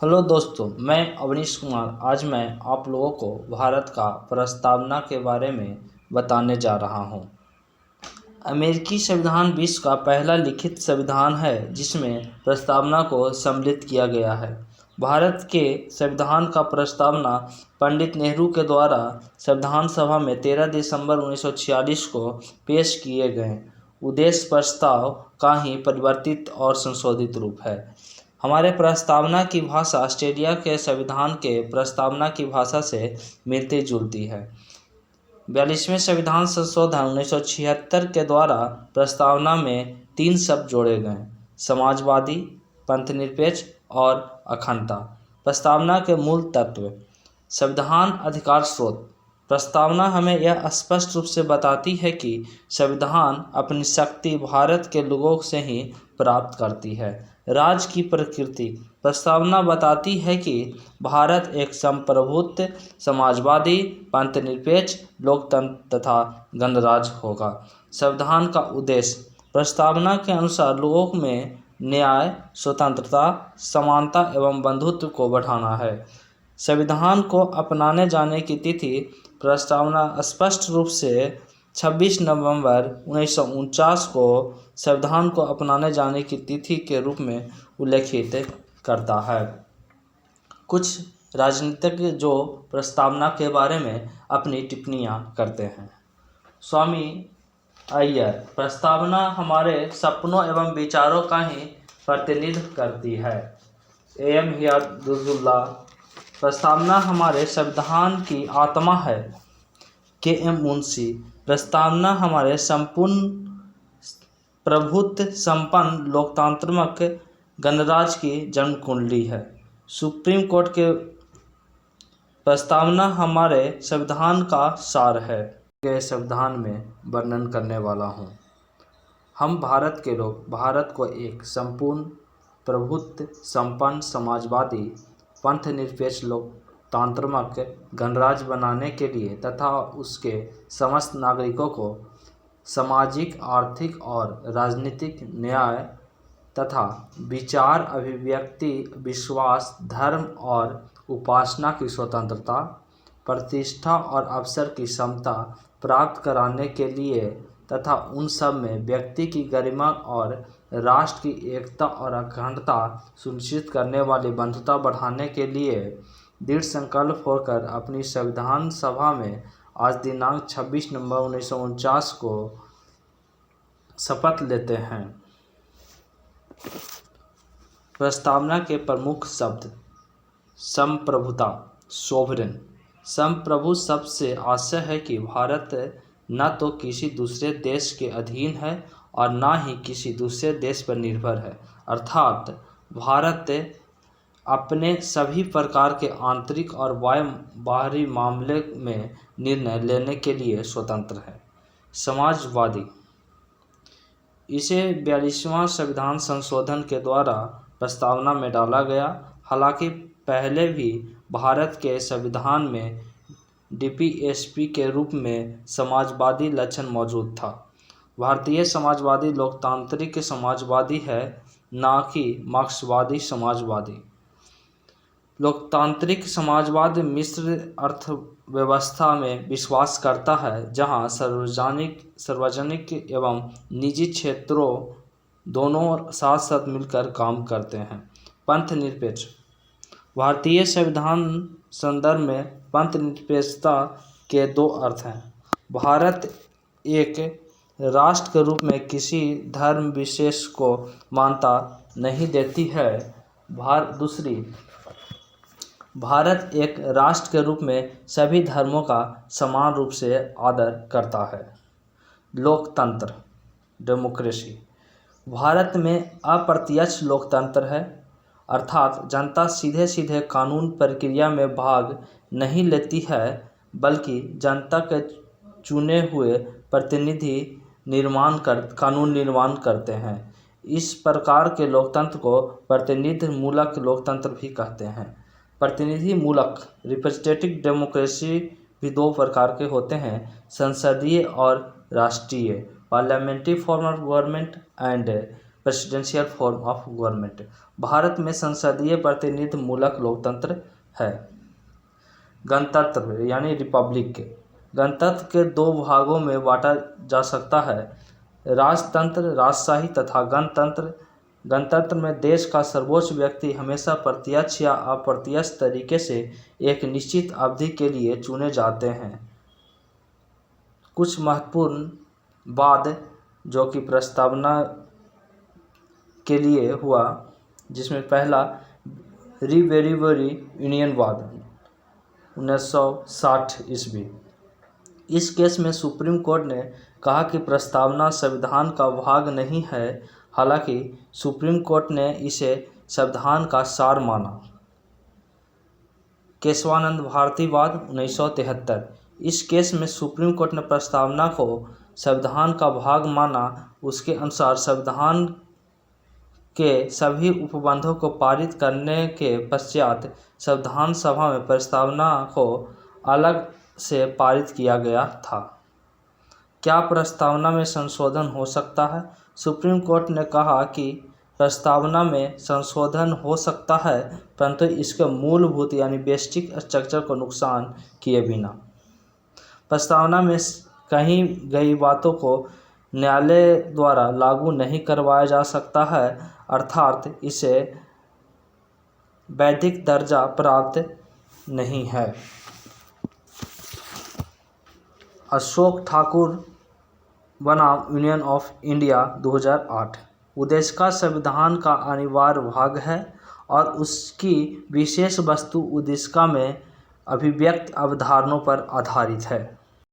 Hello दोस्तों, मैं अवनीश कुमार। आज मैं आप लोगों को भारत का प्रस्तावना के बारे में बताने जा रहा हूं। अमेरिकी संविधान विश्व का पहला लिखित संविधान है जिसमें प्रस्तावना को सम्मिलित किया गया है। भारत के संविधान का प्रस्तावना पंडित नेहरू के द्वारा संविधान सभा में 13 दिसंबर 1946 को पेश किए गए उद्देश्य प्रस्ताव का ही परिवर्तित और संशोधित रूप है। हमारे प्रस्तावना की भाषा ऑस्ट्रेलिया के संविधान के प्रस्तावना की भाषा से मिलती जुलती है। 42वें संविधान संशोधन 1976 के द्वारा प्रस्तावना में 3 शब्द जोड़े गए: समाजवादी, पंथनिरपेक्ष और अखंडता। प्रस्तावना के मूल तत्व: संविधान अधिकार स्रोत। प्रस्तावना हमें यह स्पष्ट रूप से बताती है कि संविधान अपनी शक्ति भारत के लोगों से ही प्राप्त करती है। राज्य की प्रकृति: प्रस्तावना बताती है कि भारत एक संप्रभुत्व, समाजवादी, पंथनिरपेक्ष, लोकतंत्र तथा गणराज्य होगा। संविधान का उद्देश्य: प्रस्तावना के अनुसार लोगों में न्याय, स्वतंत्रता, समानता एवं बंधुत्व को बढ़ाना है। संविधान को अपनाने जाने की तिथि: प्रस्तावना स्पष्ट रूप से 26 नवंबर 1949 को संविधान को अपनाने जाने की तिथि के रूप में उल्लेखित करता है। कुछ राजनीतिज्ञ जो प्रस्तावना के बारे में अपनी टिप्पणियां करते हैं। स्वामी अय्यर: प्रस्तावना हमारे सपनों एवं विचारों का ही प्रतिनिधित्व करती है। एम हिदायतुल्लाह: प्रस्तावना हमारे संविधान की आत्मा है। के एम मुंशी: प्रस्तावना हमारे संपूर्ण प्रभुत्व संपन्न लोकतांत्रिक गणराज्य की जन्म कुंडली है। सुप्रीम कोर्ट के: प्रस्तावना हमारे संविधान का सार है। के संविधान में वर्णन करने वाला हूँ। हम भारत के लोग भारत को एक संपूर्ण प्रभुत्व संपन्न समाजवादी पंथनिरपेक्ष लोकतांत्रिक गणराज्य बनाने के लिए तथा उसके समस्त नागरिकों को सामाजिक, आर्थिक और राजनीतिक न्याय तथा विचार अभिव्यक्ति, विश्वास, धर्म और उपासना की स्वतंत्रता, प्रतिष्ठा और अवसर की समता प्राप्त कराने के लिए तथा उन सब में व्यक्ति की गरिमा और राष्ट्र की एकता और अखंडता सुनिश्चित करने वाली बंधुता बढ़ाने के लिए दृढ़ संकल्प होकर अपनी संविधान सभा में आज दिनांक 26 नवंबर 1949 को शपथ लेते हैं। प्रस्तावना के प्रमुख शब्द: संप्रभुता, सोवरेन। संप्रभु शब्द से आशय है कि भारत न तो किसी दूसरे देश के अधीन है और न ही किसी दूसरे देश पर निर्भर है, अर्थात भारत अपने सभी प्रकार के आंतरिक और बाहरी मामले में निर्णय लेने के लिए स्वतंत्र है। समाजवादी: इसे 42वां संविधान संशोधन के द्वारा प्रस्तावना में डाला गया। हालांकि पहले भी भारत के संविधान में डीपीएसपी के रूप में समाजवादी लक्षण मौजूद था। भारतीय समाजवादी लोकतांत्रिक समाजवादी है, न कि मार्क्सवादी समाजवादी। लोकतांत्रिक समाजवाद मिश्र अर्थव्यवस्था में विश्वास करता है, जहां सार्वजनिक एवं निजी क्षेत्रों दोनों साथ साथ मिलकर काम करते हैं। पंथनिरपेक्ष: भारतीय संविधान संदर्भ में पंथनिरपेक्षता के 2 अर्थ हैं। भारत एक राष्ट्र के रूप में किसी धर्म विशेष को मान्यता नहीं देती है। दूसरी, भारत एक राष्ट्र के रूप में सभी धर्मों का समान रूप से आदर करता है। लोकतंत्र, डेमोक्रेसी: भारत में अप्रत्यक्ष लोकतंत्र है, अर्थात जनता सीधे सीधे कानून प्रक्रिया में भाग नहीं लेती है, बल्कि जनता के चुने हुए प्रतिनिधि कानून निर्माण करते हैं। इस प्रकार के लोकतंत्र को प्रतिनिधि मूलक लोकतंत्र भी कहते हैं। प्रतिनिधि मूलक रिप्रेजेंटेटिव डेमोक्रेसी भी 2 प्रकार के होते हैं: संसदीय और राष्ट्रीय, parliamentary form of government and presidential form of government. Bharat में संसदीय प्रतिनिधि मूलक लोकतंत्र है। गणतंत्र यानी रिपब्लिक। गणतंत्र के दो भागों में बांटा जा सकता है, राजतंत्र राजशाही तथा गणतंत्र। गणतंत्र में देश का सर्वोच्च व्यक्ति हमेशा प्रत्यक्ष या अप्रत्यक्ष तरीके से एक निश्चित अवधि के लिए चुने जाते हैं। कुछ महत्वपूर्ण वाद जो कि प्रस्तावना के लिए हुआ, जिसमें पहला रिवेरिवरी यूनियनवाद 1960 ईस्वी। इस केस में सुप्रीम कोर्ट ने कहा कि प्रस्तावना संविधान का भाग नहीं है, हालांकि सुप्रीम कोर्ट ने इसे संविधान का सार माना। केशवानंद भारतीवाद 1973। इस केस में सुप्रीम कोर्ट ने प्रस्तावना को संविधान का भाग माना। उसके अनुसार संविधान के सभी उपबंधों को पारित करने के पश्चात संविधान सभा में प्रस्तावना को अलग से पारित किया गया था। क्या प्रस्तावना में संशोधन हो सकता है? सुप्रीम कोर्ट ने कहा कि प्रस्तावना में संशोधन हो सकता है, परंतु इसके मूलभूत यानी बेसिक स्ट्रक्चर को नुकसान किए बिना। प्रस्तावना में कही गई बातों को न्यायालय द्वारा लागू नहीं करवाया जा सकता है, अर्थात इसे वैधिक दर्जा प्राप्त नहीं है। अशोक ठाकुर बनाम यूनियन ऑफ इंडिया 2008। उद्देश्य का संविधान का अनिवार्य भाग है और उसकी विशेष वस्तु उद्देशिका में अभिव्यक्त अवधारणाओं पर आधारित है।